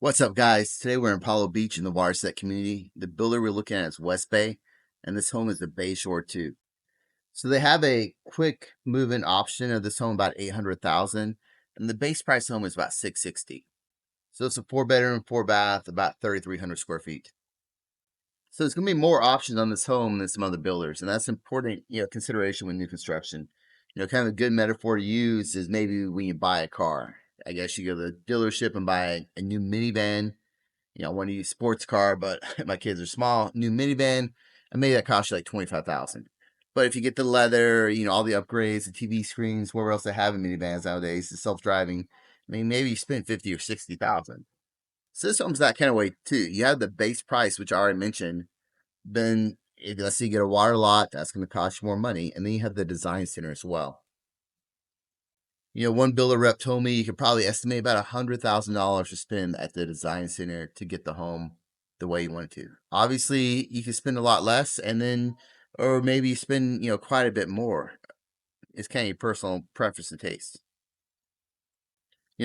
What's up, guys? Today we're in Apollo Beach in the Waterset community. The builder we're looking at is West Bay, and this home is the Bayshore 2. So they have a quick move-in option of this home about 800,000, and the base price home is about 660. So it's a 4 bedroom, 4 bath, about 3,300 square feet. So there's going to be more options on this home than some other builders, and that's important, consideration with new construction. Kind of a good metaphor to use is maybe when you buy a car. I guess you go to the dealership and buy a new minivan. I want to use sports car, but my kids are small. New minivan, and maybe that costs you like 25,000. But if you get the leather, all the upgrades, the TV screens, where else they have in minivans nowadays, the self driving, maybe you spend 50 or 60,000. So this home's that kind of way too. You have the base price, which I already mentioned. Then let's say you get a water lot, that's going to cost you more money, and then you have the design center as well. One builder rep told me you could probably estimate about $100,000 to spend at the design center to get the home the way you want it to. Obviously, you can spend a lot less, and then, or maybe spend quite a bit more. It's kind of your personal preference and taste.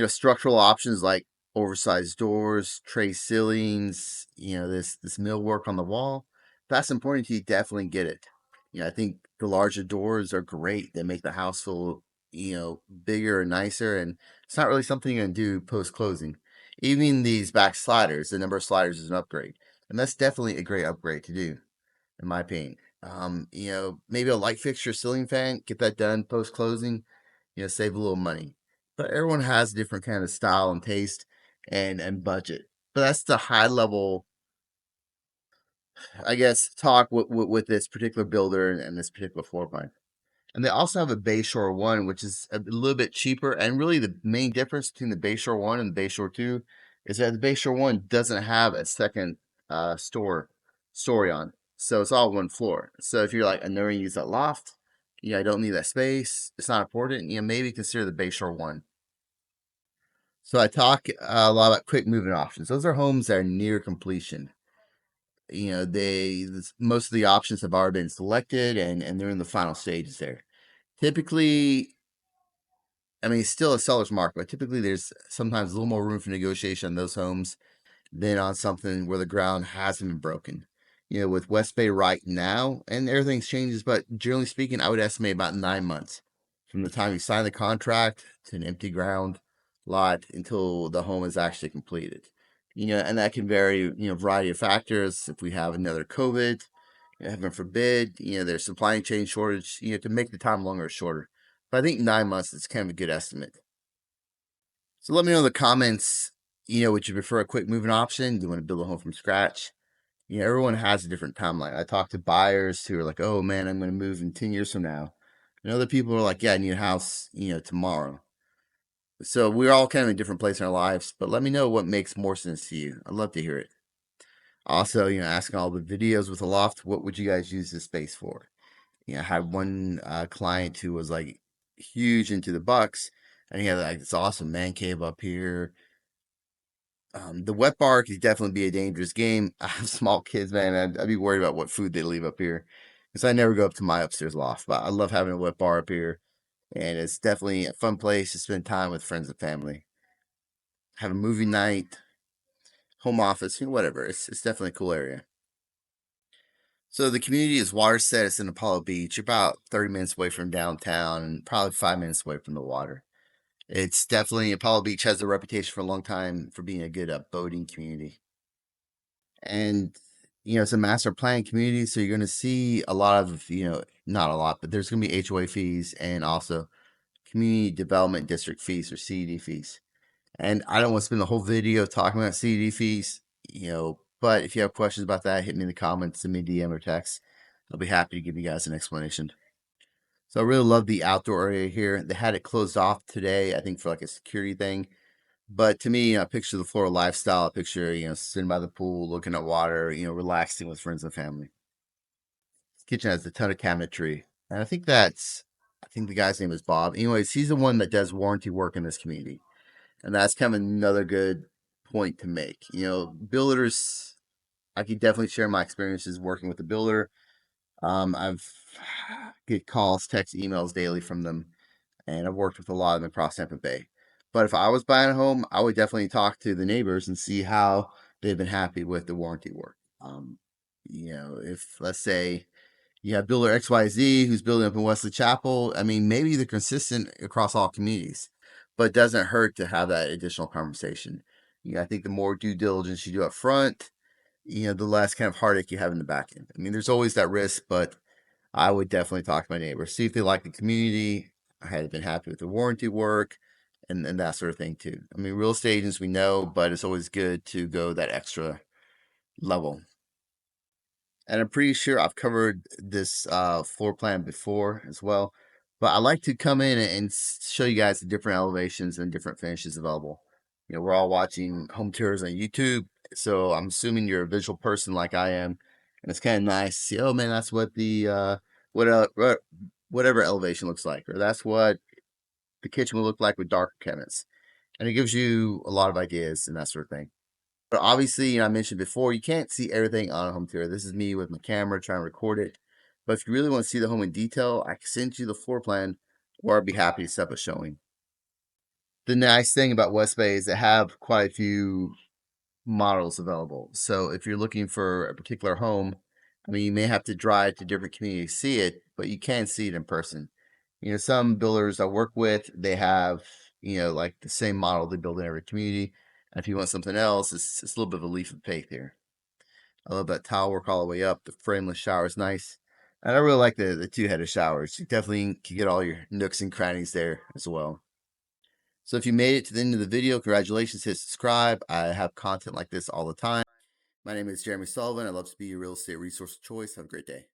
Structural options like oversized doors, tray ceilings, this millwork on the wall. If that's important to you, definitely get it. I think the larger doors are great. They make the house feel, bigger and nicer, and it's not really something you're gonna do post closing. Even these back sliders, the number of sliders is an upgrade, and that's definitely a great upgrade to do, in my opinion. Maybe a light fixture, ceiling fan, get that done post closing, save a little money. But everyone has a different kind of style and taste and budget. But that's the high level, I guess, talk with this particular builder and this particular floor plan. And they also have a Bayshore 1, which is a little bit cheaper. And really, the main difference between the Bayshore 1 and the Bayshore 2 is that the Bayshore 1 doesn't have a second story on. So it's all one floor. So if you're like, I never use that loft, I don't need that space, it's not important, maybe consider the Bayshore 1. So I talk a lot about quick moving options. Those are homes that are near completion. Most of the options have already been selected and they're in the final stages there. Typically, it's still a seller's market, but typically there's sometimes a little more room for negotiation on those homes than on something where the ground hasn't been broken. With West Bay right now, and everything changes, but generally speaking, I would estimate about 9 months from the time you sign the contract to an empty ground lot until the home is actually completed. And that can vary, variety of factors. If we have another COVID, heaven forbid, there's supply chain shortage, to make the time longer or shorter. But I think 9 months is kind of a good estimate. So let me know in the comments, would you prefer a quick moving option? Do you want to build a home from scratch? Everyone has a different timeline. I talk to buyers who are like, oh man, I'm going to move in 10 years from now. And other people are like, yeah, I need a house, tomorrow. So we're all kind of in a different place in our lives, but let me know what makes more sense to you. I'd love to hear it. Also, asking all the videos with a loft, what would you guys use this space for? I had one client who was like huge into the Bucks, and he had like this awesome man cave up here. The wet bar could definitely be a dangerous game. I have small kids, man. I'd be worried about what food they leave up here, because I never go up to my upstairs loft. But I love having a wet bar up here, and it's definitely a fun place to spend time with friends and family. Have a movie night, home office, whatever. It's definitely a cool area. So the community is Waterset. It's in Apollo Beach. You're about 30 minutes away from downtown and probably 5 minutes away from the water. It's definitely, Apollo Beach has a reputation for a long time for being a good boating community. And, it's a master plan community. So you're going to see a lot of, not a lot, but there's going to be HOA fees and also community development district fees or CED fees. And I don't want to spend the whole video talking about CED fees, but if you have questions about that, hit me in the comments, send me a DM or text. I'll be happy to give you guys an explanation. So I really love the outdoor area here. They had it closed off today, I think for like a security thing. But to me, I picture the Florida lifestyle. I picture, sitting by the pool, looking at water, relaxing with friends and family. This kitchen has a ton of cabinetry. And I think the guy's name is Bob. Anyways, he's the one that does warranty work in this community. And that's kind of another good point to make. Builders, I could definitely share my experiences working with a builder. I've get calls, texts, emails daily from them, and I've worked with a lot of them across Tampa Bay. But if I was buying a home, I would definitely talk to the neighbors and see how they've been happy with the warranty work. If let's say you have builder XYZ who's building up in Wesley Chapel, I mean, maybe they're consistent across all communities, but it doesn't hurt to have that additional conversation. I think the more due diligence you do up front, the less kind of heartache you have in the back end. I mean, there's always that risk, but I would definitely talk to my neighbors, see if they like the community, had been happy with the warranty work, and that sort of thing too. I mean, real estate agents we know, but it's always good to go that extra level. And I'm pretty sure I've covered this floor plan before as well. But I like to come in and show you guys the different elevations and different finishes available. We're all watching home tours on YouTube, so I'm assuming you're a visual person like I am, and it's kind of nice to see. Oh man, that's what the whatever elevation looks like, or that's what the kitchen will look like with darker cabinets, and it gives you a lot of ideas and that sort of thing. But obviously, I mentioned before, you can't see everything on a home tour. This is me with my camera trying to record it. But if you really want to see the home in detail, I can send you the floor plan, or I'd be happy to set up a showing. The nice thing about West Bay is they have quite a few models available. So if you're looking for a particular home, I mean, you may have to drive to different communities to see it, but you can see it in person. Some builders I work with, they have, like the same model they build in every community. And if you want something else, it's a little bit of a leap of faith here. I love that tile work all the way up. The frameless shower is nice. And I really like the two-headed showers. You definitely can get all your nooks and crannies there as well. So if you made it to the end of the video, congratulations, hit subscribe. I have content like this all the time. My name is Jeremy Sullivan. I'd love to be your real estate resource of choice. Have a great day.